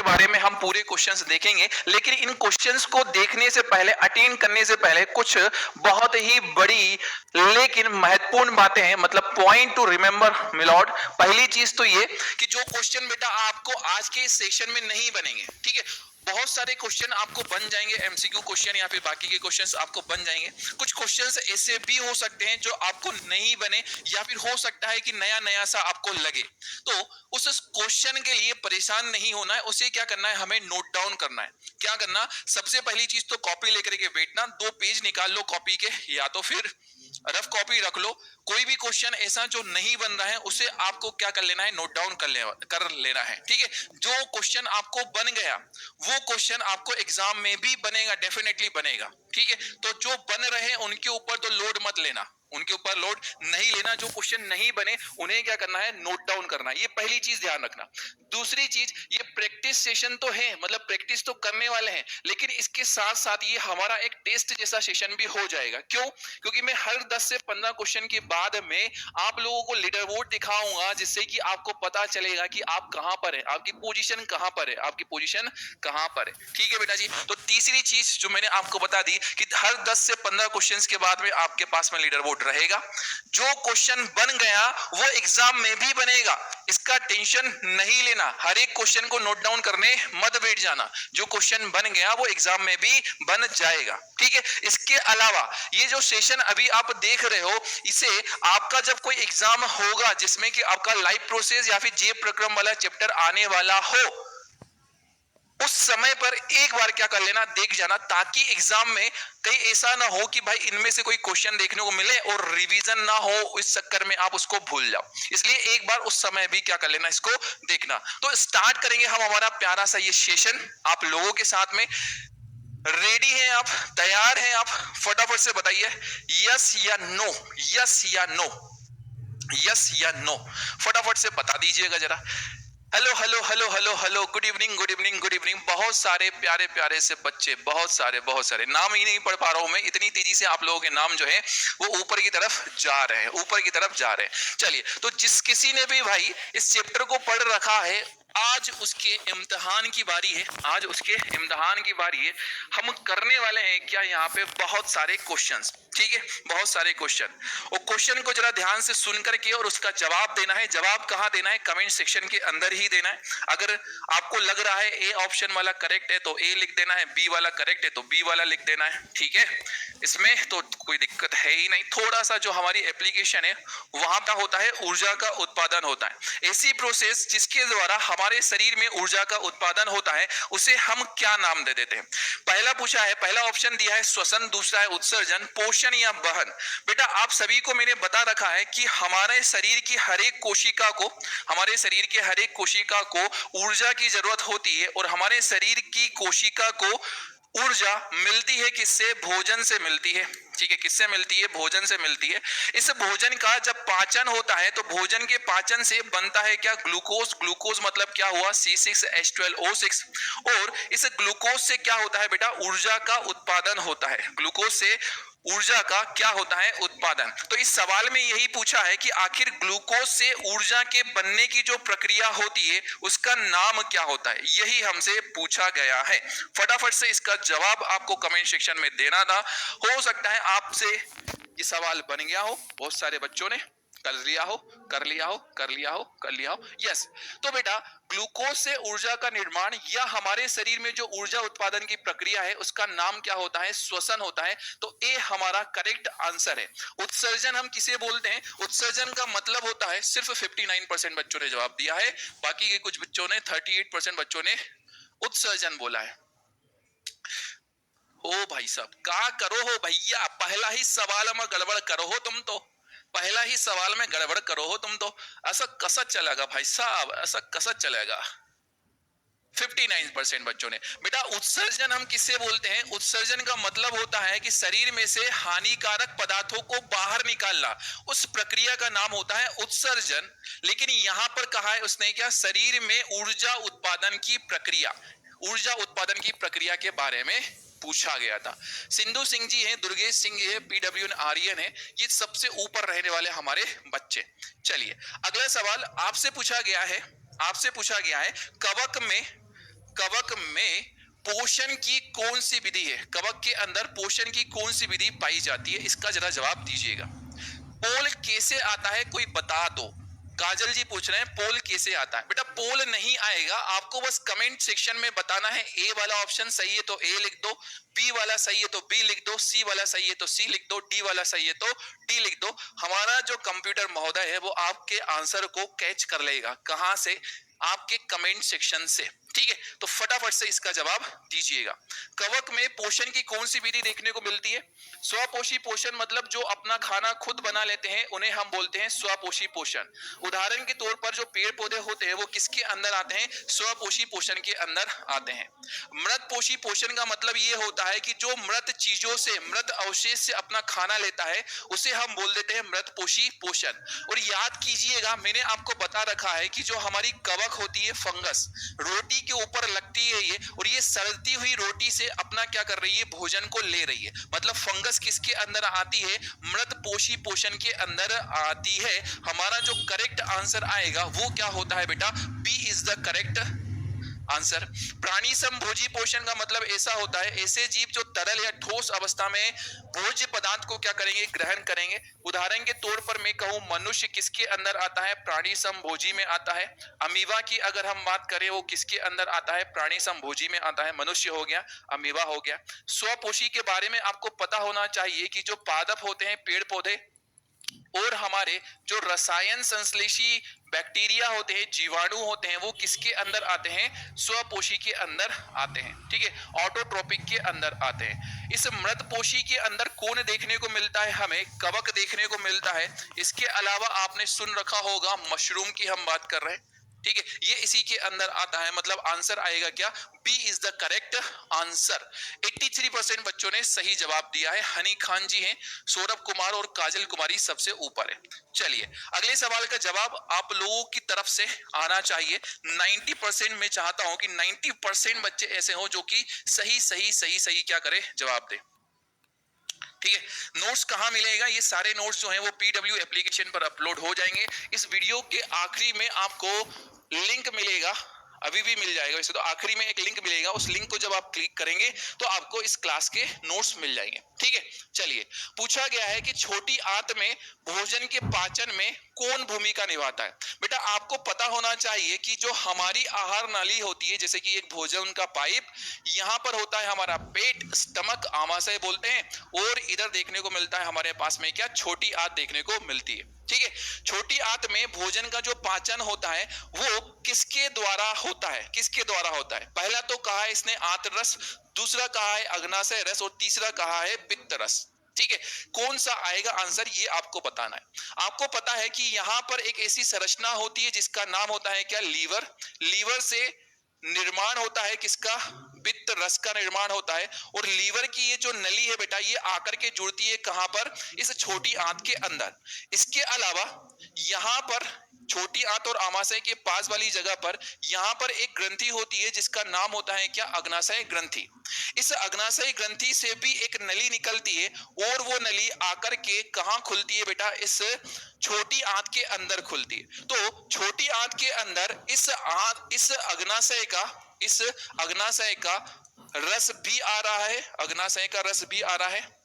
बारे में हम पूरे क्वेश्चंस देखेंगे, लेकिन इन क्वेश्चंस को देखने से पहले, अटेंड करने से पहले कुछ बहुत ही बड़ी लेकिन महत्वपूर्ण बातें हैं, मतलब पॉइंट टू रिमेंबर मिलॉर्ड। पहली चीज तो ये कि जो क्वेश्चन बेटा आपको आज के इस सेशन में नहीं बनेंगे, ठीक है, बहुत सारे क्वेश्चन आपको बन जाएंगे, एमसीक्यू क्वेश्चन या फिर बाकी के क्वेश्चंस आपको बन जाएंगे। कुछ क्वेश्चंस ऐसे भी हो सकते हैं जो आपको नहीं बने, या फिर हो सकता है कि नया नया सा आपको लगे। तो उस क्वेश्चन के लिए परेशान नहीं होना है, उसे क्या करना है, हमें नोट डाउन करना है। क्या करना, सबसे पहली चीज तो कॉपी लेकर के बैठना, 2 पेज निकाल लो कॉपी के, या तो फिर रफ कॉपी रख लो। कोई भी क्वेश्चन ऐसा जो नहीं बन रहा है उसे आपको क्या कर लेना है, नोट डाउन कर लेना है, ठीक है। जो क्वेश्चन आपको बन गया वो क्वेश्चन आपको एग्जाम में भी बनेगा, डेफिनेटली बनेगा, ठीक है। तो जो बन रहे हैं उनके ऊपर तो लोड मत लेना, उनके ऊपर लोड नहीं लेना। जो क्वेश्चन नहीं बने उन्हें क्या करना है, नोट डाउन करना है। ये पहली चीज ध्यान रखना। दूसरी चीज, ये प्रैक्टिस सेशन तो है, मतलब प्रैक्टिस तो करने वाले हैं, लेकिन इसके साथ साथ ये हमारा एक टेस्ट जैसा सेशन भी हो जाएगा। क्यों? क्योंकि मैं हर 10 से 15 क्वेश्चन के बाद में आप लोगों को लीडर बोर्ड दिखाऊंगा, जिससे कि आपको पता चलेगा कि आप कहां पर है, आपकी पोजीशन कहां पर है, आपकी पोजीशन कहां पर है, ठीक है बेटा जी। तो तीसरी चीज जो मैंने आपको बता दी कि हर 10 से 15 क्वेश्चंस के बाद में आपके पास में लीडर बोर्ड रहेगा। जो क्वेश्चन बन गया वो एग्जाम में भी बनेगा, इसका टेंशन नहीं लेना। हर एक क्वेश्चन को नोट डाउन करने मत बैठ जाना, जो क्वेश्चन बन गया वो एग्जाम में भी बन जाएगा, ठीक है। इसके अलावा ये जो सेशन अभी आप देख रहे हो, इसे आपका जब कोई एग्जाम होगा जिसमें कि आपका लाइव प्रोसेस या फिर जे प्रक्रम वाला चैप्टर आने वाला हो, उस समय पर एक बार क्या कर लेना, देख जाना, ताकि एग्जाम में कहीं ऐसा ना हो कि भाई इनमें से कोई क्वेश्चन देखने को मिले और रिवीजन ना हो, इस चक्कर में आप उसको भूल जाओ। इसलिए एक बार उस समय भी क्या कर लेना, इसको देखना। तो स्टार्ट करेंगे हम हमारा प्यारा सा ये सेशन आप लोगों के साथ में। रेडी हैं आप, तैयार हैं आप? फटाफट से बताइए यस या नो, यस या नो, यस या नो, फटाफट से बता दीजिएगा जरा। Hello hello hello hello hello, good evening good evening good evening. बहुत सारे प्यारे प्यारे से बच्चे, बहुत सारे नाम ही नहीं पढ़ पा रहा हूं मैं, इतनी तेजी से आप लोगों के नाम जो है वो ऊपर की तरफ जा रहे हैं, ऊपर की तरफ जा रहे हैं। चलिए, तो जिस किसी ने भी भाई इस चैप्टर को पढ़ रखा है, आज उसके इम्तिहान की बारी है, आज उसके इम्तिहान की बारी है। हम करने वाले हैं क्या, यहाँ पे बहुत सारे क्वेश्चंस, ठीक है, बहुत सारे क्वेश्चन। और क्वेश्चन को जरा ध्यान से सुन करके और उसका जवाब देना है। जवाब कहाँ देना है, कमेंट सेक्शन के अंदर ही देना है। अगर आपको लग रहा है ए ऑप्शन वाला करेक्ट है तो ए लिख देना है, बी वाला करेक्ट है तो बी वाला लिख देना है, ठीक है। इसमें तो कोई दिक्कत है ही नहीं। थोड़ा सा जो हमारी एप्लीकेशन है वहां का होता है, ऊर्जा का उत्पादन होता है। ऐसी प्रोसेस जिसके द्वारा हमारे शरीर में ऊर्जा का उत्पादन होता है, उसे हम क्या नाम दे देते हैं? पहला पूछा है, पहला ऑप्शन दिया है श्वसन, दूसरा है उत्सर्जन, पोषण या वहन। बेटा आप सभी को मैंने बता रखा है कि हमारे शरीर की हर एक कोशिका को, हमारे शरीर के हर एक कोशिका को ऊर्जा की जरूरत होती है, और हमारे शरीर की कोशिका को ऊर्जा मिलती है किससे? भोजन से मिलती है, ठीक है। किससे मिलती है? भोजन से मिलती है। इस भोजन का जब पाचन होता है तो भोजन के पाचन से बनता है क्या? ग्लूकोज। ग्लूकोज मतलब क्या हुआ? C6H12O6। और इस ग्लूकोज से क्या होता है बेटा? ऊर्जा का उत्पादन होता है। ग्लूकोज से ऊर्जा का क्या होता है? उत्पादन। तो इस सवाल में यही पूछा है कि आखिर ग्लूकोज से ऊर्जा के बनने की जो प्रक्रिया होती है उसका नाम क्या होता है, यही हमसे पूछा गया है। फटाफट से इसका जवाब आपको कमेंट सेक्शन में देना था। हो सकता है आपसे ये सवाल बन गया हो, बहुत सारे बच्चों ने कर लिया हो, कर लिया हो, कर लिया हो, कर लिया हो। यस, तो बेटा ग्लूकोज से ऊर्जा का निर्माण या हमारे शरीर में जो ऊर्जा उत्पादन की प्रक्रिया है उसका नाम क्या होता है? श्वसन होता है। तो ए हमारा करेक्ट आंसर है। उत्सर्जन हम किसे बोलते हैं? उत्सर्जन का मतलब होता है, सिर्फ 59% बच्चों ने जवाब दिया है, बाकी के कुछ बच्चों ने 38% बच्चों ने उत्सर्जन बोला है। ओ भाई साहब, क्या करो हो भैया, पहला ही सवाल में गड़बड़ करो हो तुम तो, पहला ही सवाल में गड़बड़ करो हो तुम तो। ऐसा कैसा चलेगा भाई साहब, ऐसा कैसा चलेगा? 59% बच्चों ने। बेटा उत्सर्जन हम किससे बोलते हैं? उत्सर्जन का मतलब होता है कि शरीर में से हानिकारक पदार्थों को बाहर निकालना, उस प्रक्रिया का नाम होता है उत्सर्जन। लेकिन यहां पर कहा है उसने क्या? शरीर में ऊर्जा उत्पादन की प्रक्रिया, ऊर्जा उत्पादन की प्रक्रिया के बारे में पूछा गया था। सिंधु सिंह जी हैं, दुर्गेश सिंह जी है, PW आर्यन है, ये सबसे ऊपर रहने वाले हमारे बच्चे। चलिए अगला सवाल आपसे पूछा गया है, आपसे पूछा गया है कवक में, कवक में पोषण की कौन सी विधि है, कवक के अंदर पोषण की कौन सी विधि पाई जाती है, इसका जरा जवाब दीजिएगा। पोल कैसे आता है कोई बता दो। काजल जी पूछ रहे हैं पोल कैसे आता है। बेटा पोल नहीं आएगा, आपको बस कमेंट सेक्शन में बताना है ए वाला ऑप्शन सही है तो ए लिख दो, बी वाला सही है तो बी लिख दो, सी वाला सही है तो सी लिख दो, डी वाला सही है तो डी लिख दो। हमारा जो कंप्यूटर महोदय है वो आपके आंसर को कैच कर लेगा। कहां से? आपके कमेंट सेक्शन से। ठीक है, तो फटाफट से इसका जवाब दीजिएगा। कवक में पोषण की कौन सी विधि देखने को मिलती है? स्वपोषी पोषण मतलब जो अपना खाना खुद बना लेते हैं उन्हें हम बोलते हैं स्वपोषी पोषण। उदाहरण के तौर पर जो पेड़ पौधे होते हैं वो किसके अंदर आते हैं? स्वपोषी पोषण के अंदर आते हैं। मृत पोषी पोषण का मतलब ये होता है कि जो मृत चीजों से, मृत अवशेष से अपना खाना लेता है उसे हम बोल देते हैं मृत पोषी पोषण। और याद कीजिएगा मैंने आपको बता रखा है कि जो हमारी कवक होती है फंगस, रोटी के ऊपर लगती है ये, और ये सड़ती हुई रोटी से अपना क्या कर रही है? भोजन को ले रही है। मतलब फंगस किसके अंदर आती है? मृत पोषी पोषण के अंदर आती है। हमारा जो करेक्ट आंसर आएगा वो क्या होता है बेटा? B is the correct answer. प्राणी संभोजी पोषण का मतलब ऐसा होता है ऐसे जीव जो तरल या ठोस अवस्था में भोज्य पदार्थ को क्या करेंगे? ग्रहण करेंगे। उदाहरण के तौर पर मैं कहूं मनुष्य किसके अंदर आता है? प्राणी संभोजी में आता है। अमीबा की अगर हम बात करें वो किसके अंदर आता है? प्राणी संभोजी में आता है। मनुष्य हो गया, अमीबा हो गया। स्वपोषी के बारे में आपको पता होना चाहिए कि जो पादप होते हैं, पेड़ पौधे, और हमारे जो रसायन संश्लेषी बैक्टीरिया होते हैं, जीवाणु होते हैं, वो किसके अंदर आते हैं? स्वपोषी के अंदर आते हैं। ठीक है, ऑटोट्रोपिक के अंदर आते हैं। इस मृतपोषी के अंदर कौन देखने को मिलता है? हमें कवक देखने को मिलता है। इसके अलावा आपने सुन रखा होगा मशरूम की हम बात कर रहे हैं। ठीक है, ये इसी के अंदर आता है। मतलब आंसर आएगा क्या? B is the correct answer. 83% बच्चों ने सही जवाब दिया है। हनी खान जी हैं, सौरभ कुमार और काजल कुमारी सबसे ऊपर है। चलिए अगले सवाल का जवाब आप लोगों की तरफ से आना चाहिए। 90% में चाहता हूं कि 90% बच्चे ऐसे हो जो कि सही सही सही सही क्या करें? जवाब दे। ठीक है, नोट्स कहां मिलेगा? ये सारे नोट्स जो हैं वो पीडब्ल्यू एप्लीकेशन पर अपलोड हो जाएंगे। इस वीडियो के आखिरी में आपको लिंक मिलेगा, अभी भी मिल जाएगा वैसे तो, आखिरी में एक लिंक मिलेगा। उस लिंक को जब आप क्लिक करेंगे तो आपको इस क्लास के नोट्स मिल जाएंगे। ठीक है, चलिए पूछा गया है कि छोटी आंत में भोजन के पाचन में कौन भूमिका निभाता है? बेटा आपको पता होना चाहिए कि जो हमारी आहार नाली होती है, जैसे कि एक भोजन का पाइप, यहां पर होता है हमारा पेट, स्टमक, आमाशय बोलते हैं, और इधर देखने को मिलता है हमारे पास में क्या? छोटी आंत देखने को मिलती है। ठीक है, छोटी आंत में भोजन का जो पाचन होता है वो किसके द्वारा होता है? किसके द्वारा होता है? पहला तो कहा है इसने आंत रस, दूसरा कहा है अग्नाशय रस, और तीसरा कहा है पित्त रस। ठीक है, कौन सा आएगा आंसर ये आपको बताना है। आपको पता है कि यहां पर एक ऐसी संरचना होती है जिसका नाम होता है क्या? लीवर। लीवर से निर्माण होता है किसका? पित्त रस का निर्माण होता है। और लीवर की ये जो नली है बेटा, ये आकर के जुड़ती है कहां पर? इस छोटी आंत के अंदर। इसके अलावा यहां पर छोटी आंत और आमाशय के पास वाली जगह पर यहां पर एक ग्रंथि होती है जिसका नाम होता है क्या? अग्नाशय ग्रंथि। इस अग्नाशय ग्रंथि से भी एक नली निकलती है, और वो नली आकर के कहां खुलती है बेटा? इस छोटी आंत के अंदर खुलती है। तो छोटी आंत के अंदर इस अग्नाशय का रस भी आ रहा है, अग्नाशय का रस भी आ रहा है।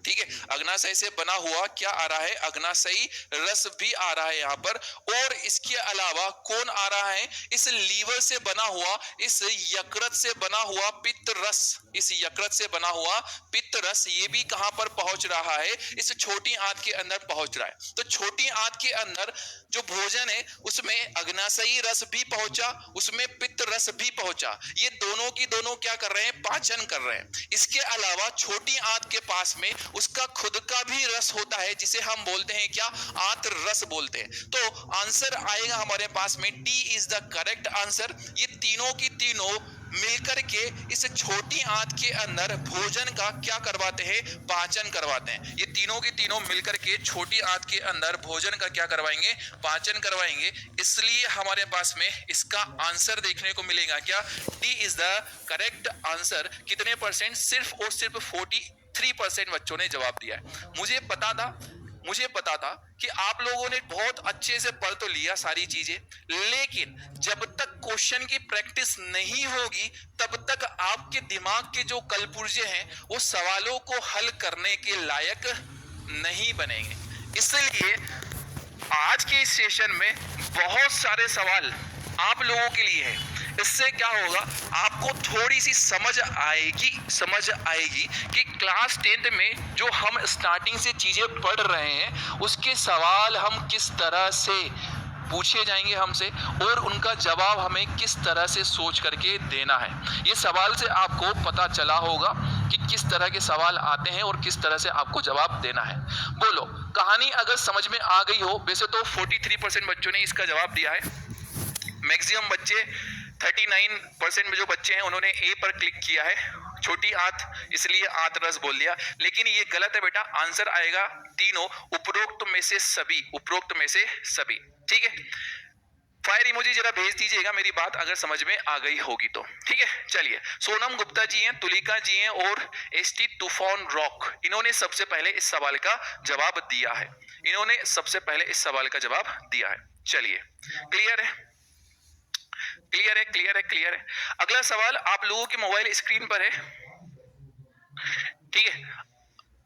ठीक है, अग्नाशय से बना हुआ क्या आ रहा है? अग्नाशयी रस भी आ रहा है यहाँ पर। और इसके अलावा कौन आ रहा है? इस लीवर से बना हुआ, इस यकृत से बना हुआ पित्त रस, इस यकृत से बना हुआ पित्त रस, ये भी कहां पर पहुंच रहा है? इस छोटी आंत के अंदर पहुंच रहा है। तो छोटी आंत के अंदर जो भोजन है उसमें अग्नाशयी रस भी पहुंचा, उसमें पित्त रस भी पहुंचा। ये दोनों की दोनों क्या कर रहे हैं? पाचन कर रहे हैं। इसके अलावा छोटी आंत के पास में उसका खुद का भी रस होता है जिसे हम बोलते हैं क्या? आंत रस बोलते हैं। तो आंसर आएगा हमारे पास में D is the correct answer. ये तीनों की तीनों मिलकर के इस छोटी आंत के अंदर भोजन का क्या करवाते हैं? पाचन करवाते हैं। ये तीनों की तीनों मिलकर के छोटी आंत के अंदर भोजन का क्या करवाएंगे? पाचन करवाएंगे। इसलिए हमारे पास में इसका आंसर देखने को मिलेगा क्या? D is the correct answer. कितने परसेंट? सिर्फ और सिर्फ 43% बच्चों ने जवाब दिया है। मुझे पता था मुझे पता था कि आप लोगों ने बहुत अच्छे से पढ़ तो लिया सारी चीजें, लेकिन जब तक क्वेश्चन की प्रैक्टिस नहीं होगी तब तक आपके दिमाग के जो कलपुर्जे हैं वो सवालों को हल करने के लायक नहीं बनेंगे। इसलिए आज के इस सेशन में बहुत सारे सवाल आप लोगों के लिए है। इससे क्या होगा, आपको थोड़ी सी समझ आएगी कि क्लास 10th में जो हम स्टार्टिंग से चीजें पढ़ रहे हैं उसके सवाल हम किस तरह से पूछे जाएंगे हमसे और उनका जवाब हमें किस तरह से सोच करके देना है। ये सवाल से आपको पता चला होगा कि किस तरह के सवाल आते हैं और किस तरह से आपको जवाब देना है। बोलो, कहानी अगर समझ में आ गई हो, वैसे तो 43% बच्चों ने इसका जवाब दिया है, मैक्सिमम बच्चे 39% में जो बच्चे हैं उन्होंने ए पर क्लिक किया है, छोटी आंत, इसलिए आंत रस बोल दिया, लेकिन ये गलत है बेटा। आंसर आएगा तीनों, उपरोक्त में से सभी। ठीक है, फायर इमोजी जरा भेज दीजिएगा मेरी बात अगर समझ में आ गई होगी तो। ठीक है, चलिए, सोनम गुप्ता जी हैं, तुलिका जी हैं और एसटी तूफान रॉक, इन्होंने सबसे पहले इस सवाल का जवाब दिया है। चलिए, क्लियर है। अगला सवाल आप लोगों के मोबाइल स्क्रीन पर है। ठीक है,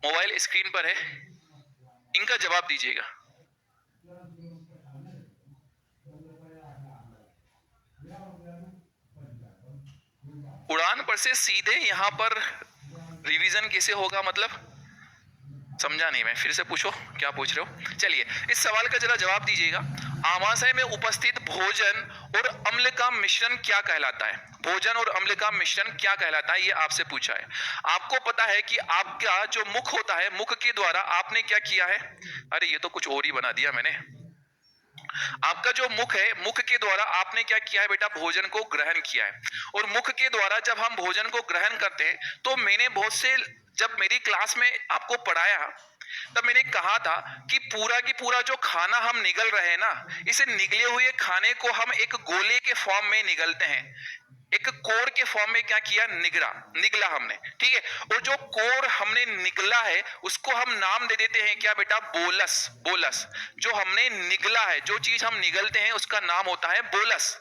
मोबाइल स्क्रीन पर है, इनका जवाब दीजिएगा। उड़ान पर से सीधे यहां पर रिवीजन कैसे होगा, मतलब समझा नहीं मैं, फिर से पूछो, क्या पूछ रहे हो। चलिए, इस सवाल का जरा जवाब दीजिएगा। आमाशय में उपस्थित भोजन और अम्ल का मिश्रण क्या कहलाता है? भोजन और अम्ल का मिश्रण क्या कहलाता है, ये आपसे पूछा है। आपको पता है कि आपका जो मुख होता है, मुख के द्वारा आपने क्या किया है, अरे ये तो कुछ और ही बना दिया मैंने। आपका जो मुख है, मुख के द्वारा आपने क्या किया है बेटा, भोजन को ग्रहण किया है। और मुख के द्वारा जब हम भोजन को ग्रहण करते हैं तो मैंने बहुत से, जब मेरी क्लास में आपको पढ़ाया तब मैंने कहा था कि पूरा की पूरा जो खाना हम निगल रहे हैं ना, इसे निगले हुए खाने को हम एक गोले के फॉर्म में निगलते हैं, एक कोर के फॉर्म में क्या किया, निगला हमने। ठीक है, और जो कोर हमने निगला है उसको हम नाम दे देते हैं क्या बेटा, बोलस। जो हमने निगला है, जो चीज हम निगलते हैं उसका नाम होता है बोलस।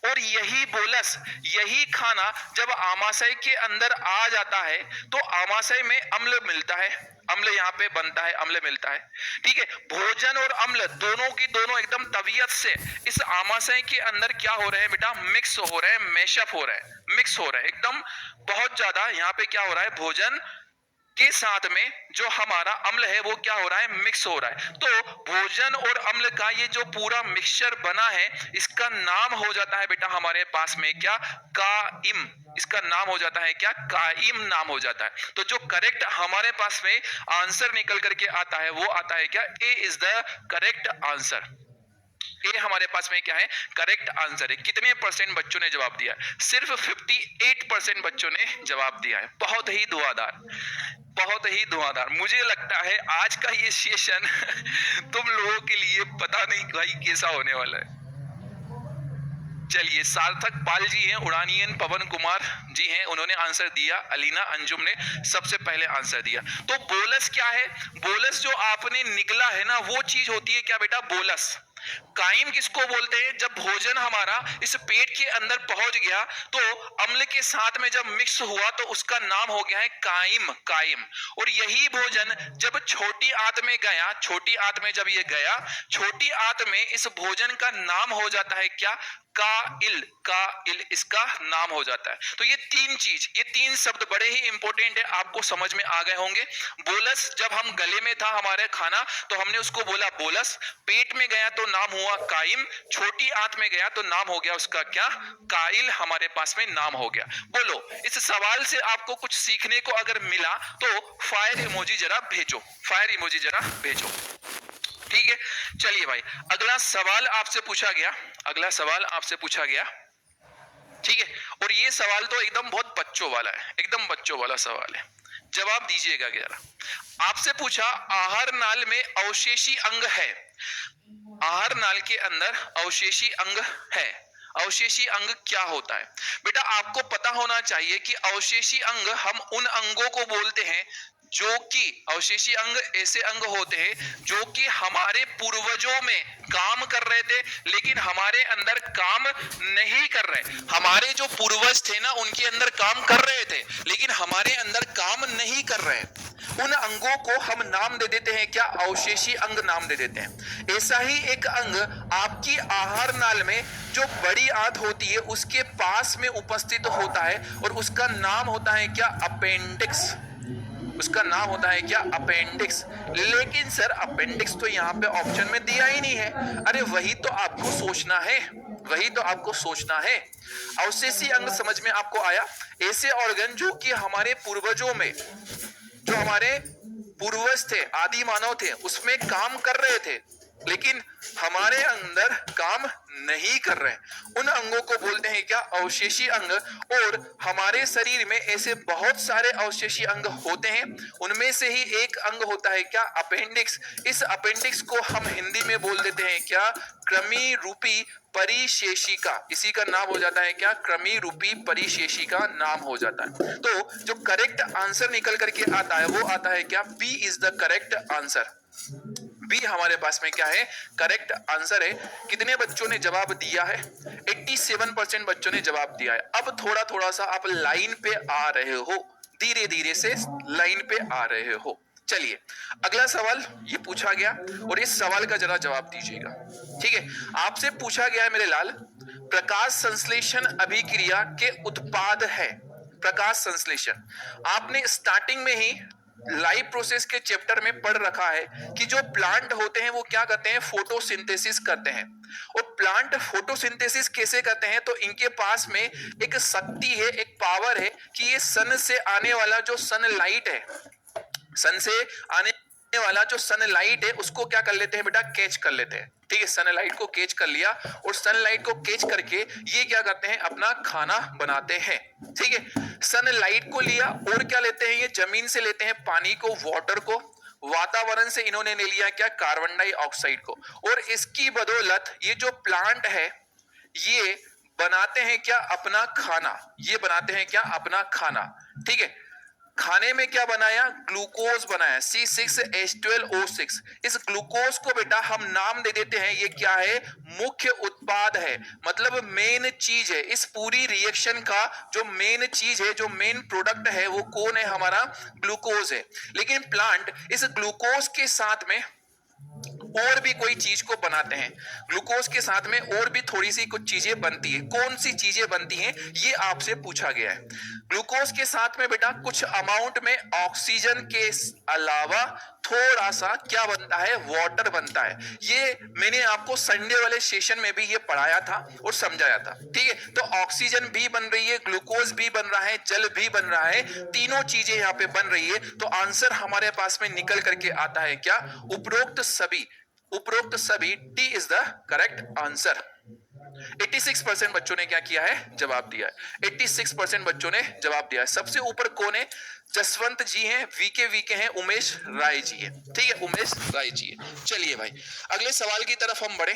और यही बोलस, यही खाना जब आमाशय के अंदर आ जाता है तो आमाशय में अम्ल मिलता है, अम्ल यहाँ पे बनता है, अम्ल मिलता है। ठीक है, भोजन और अम्ल दोनों की दोनों एकदम तबीयत से इस आमाशय के अंदर क्या हो रहे हैं बेटा, मिक्स हो रहे हैं, मैशअप हो रहे हैं, मिक्स हो रहे हैं एकदम बहुत ज्यादा। यहाँ पे क्या हो रहा है, भोजन के साथ में जो हमारा अम्ल है वो क्या हो रहा है, मिक्स हो रहा है। तो भोजन और अम्ल का ये जो पूरा मिक्सचर बना है, इसका नाम हो जाता है बेटा हमारे पास में क्या, काइम। इसका नाम हो जाता है क्या, काइम नाम हो जाता है। तो जो करेक्ट हमारे पास में आंसर निकल करके आता है वो आता है क्या, ए इज द करेक्ट आंसर। ये हमारे पास में क्या है, करेक्ट आंसर है। कितने परसेंट बच्चों ने जवाब दिया, सिर्फ 58% बच्चों ने जवाब दिया है। बहुत ही धुआंधार। मुझे लगता है आज का ये सेशन तुम लोगों के लिए पता नहीं भाई कैसा होने वाला है। चलिए, सार्थक पाल जी हैं, उड़ानियन पवन कुमार जी हैं, उन्होंने आंसर दिया। अलीना अंजुम ने सबसे पहले आंसर दिया। तो बोलस क्या है, बोलस जो आपने निगला है ना, वो चीज होती है क्या बेटा, बोलस। काइम किसको बोलते हैं, जब भोजन हमारा इस पेट के अंदर पहुंच गया तो अम्ल के साथ में जब मिक्स हुआ तो उसका नाम हो गया है काइम। और यही भोजन जब छोटी आंत में गया, छोटी आंत में जब ये गया, छोटी आंत में इस भोजन का नाम हो जाता है क्या, काइल इसका नाम हो जाता है। तो ये तीन शब्द बड़े ही इंपॉर्टेंट है, आपको समझ में आ गए होंगे। बोलस, जब हम गले में था हमारे खाना तो हमने उसको बोला बोलस, पेट में गया तो नाम हुआ काइम, छोटी आंत में गया तो नाम हो गया उसका क्या, काइल हमारे पास में नाम हो गया। बोलो, इस सवाल से आपको कुछ सीखने को अगर मिला तो फायर इमोजी जरा भेजो। ठीक है, चलिए भाई, अगला सवाल आपसे पूछा गया। ठीक है, और ये सवाल तो एकदम बहुत बच्चों वाला है, एकदम बच्चों वाला सवाल है, जवाब दीजिएगा जरा। आपसे पूछा, आहार नाल में अवशेषी अंग है, आहार नाल के अंदर अवशेषी अंग है, अवशेषी अंग क्या होता है बेटा? आपको पता होना चाहिए कि अवशेषी अंग हम उन अंगों को बोलते हैं जो कि अवशेषी अंग ऐसे अंग होते हैं जो कि हमारे पूर्वजों में काम कर रहे थे लेकिन हमारे अंदर काम नहीं कर रहे। हमारे जो पूर्वज थे ना उनके अंदर काम कर रहे थे लेकिन हमारे अंदर काम नहीं कर रहे। उन अंगों को हम नाम दे देते हैं क्या? अवशेषी अंग नाम दे देते हैं। ऐसा ही एक अंग आपकी आहार नाल में जो बड़ी आंत होती है उसके पास में उपस्थित होता है और उसका नाम होता है क्या? अपेंडिक्स। उसका नाम होता है क्या? अपेंडिक्स। लेकिन सर अपेंडिक्स तो यहाँ पे ऑप्शन में दिया ही नहीं है। अरे वही तो आपको सोचना है, वही तो आपको सोचना है। अवशेषी अंग समझ में आपको आया? ऐसे ऑर्गन जो कि हमारे पूर्वजों में, जो हमारे पूर्वज थे, आदि मानव थे, उसमें काम कर रहे थे लेकिन हमारे अंदर काम नहीं कर रहे। उन अंगों को बोलते हैं क्या? अवशेषी अंग। और हमारे शरीर में ऐसे बहुत सारे अवशेषी अंग होते हैं, उनमें से ही एक अंग होता है क्या? अपेंडिक्स। इस अपेंडिक्स को हम हिंदी में बोल देते हैं क्या? कृमि रूपी परिशेषिका। इसी का नाम हो जाता है क्या? कृमि रूपी परिशेषिका नाम हो जाता है। तो जो करेक्ट आंसर निकल करके आता है वो आता है क्या? B is the correct answer. B हमारे पास में क्या है? करेक्ट आंसर है। कितने बच्चों ने जवाब दिया है? 87% बच्चों ने जवाब दिया है। अब थोड़ा थोड़ा सा आप लाइन पे आ रहे हो, धीरे धीरे से लाइन पे आ रहे हो। चलिए अगला सवाल ये पूछा गया और इस सवाल का जरा जवाब दीजिएगा। ठीक है, आपसे पूछा गया है मेरे लाल, प्रकाश संश्लेषण अभिक्रिया के उत्पाद है। प्रकाश संश्लेषण आपने स्टार्टिंग में ही लाइव प्रोसेस के चैप्टर में पढ़ रखा है कि जो प्लांट होते हैं वो क्या करते हैं? फोटोसिंथेसिस करते हैं। और प्लांट फोटोसिंथेसिस कैसे करते हैं? तो इनके पास में एक शक्ति है, एक पावर है कि ये सन से आने वाला जो सनलाइट है, सन से आने वाला जो सनलाइट है उसको क्या कर लेते हैं बेटा? कैच कर लेते हैं। ठीक है, सनलाइट को कैच कर लिया और सनलाइट को कैच करके ये क्या करते हैं? अपना खाना बनाते हैं। ठीक है, सनलाइट को लिया और क्या लेते हैं? ये जमीन से लेते हैं पानी को, वाटर को, वातावरण से इन्होंने ले लिया क्या? कार्बन डाइऑक्साइड को। और इसकी बदौलत ये जो प्लांट है ये बनाते हैं क्या? अपना खाना। ये बनाते हैं क्या? अपना खाना। ठीक है, खाने में क्या बनाया? ग्लूकोज बनाया, C6H12O6। इस ग्लूकोज को बेटा हम नाम दे देते हैं, ये क्या है? मुख्य उत्पाद है, मतलब मेन चीज है। इस पूरी रिएक्शन का जो मेन चीज है, जो मेन प्रोडक्ट है वो कौन है? हमारा ग्लूकोज है। लेकिन प्लांट इस ग्लूकोज के साथ में और भी कोई चीज को बनाते हैं। ग्लूकोज के साथ में और भी थोड़ी सी कुछ चीजें बनती है। कौन सी चीजें बनती हैं ये आपसे पूछा गया है। ग्लूकोज के साथ में बेटा कुछ अमाउंट में ऑक्सीजन के अलावा थोड़ा सा क्या बनता है? वाटर बनता है। ये मैंने आपको संडे वाले सेशन में भी ये पढ़ाया था और समझाया था। ठीक है, तो ऑक्सीजन भी बन रही है, ग्लूकोज भी बन रहा है, जल भी बन रहा है, तीनों चीजें यहाँ पे बन रही है। तो आंसर हमारे पास में निकल करके आता है क्या? उपरोक्त सभी। उपरोक्त सभी, D is the correct answer. 86% बच्चों ने क्या किया है? जवाब दिया है। 86% बच्चों ने जवाब दिया है। सबसे ऊपर कौन है? जसवंत जी हैं, वीके हैं, उमेश राय जी है। ठीक है, उमेश राय जी है। चलिए भाई अगले सवाल की तरफ हम बढ़े।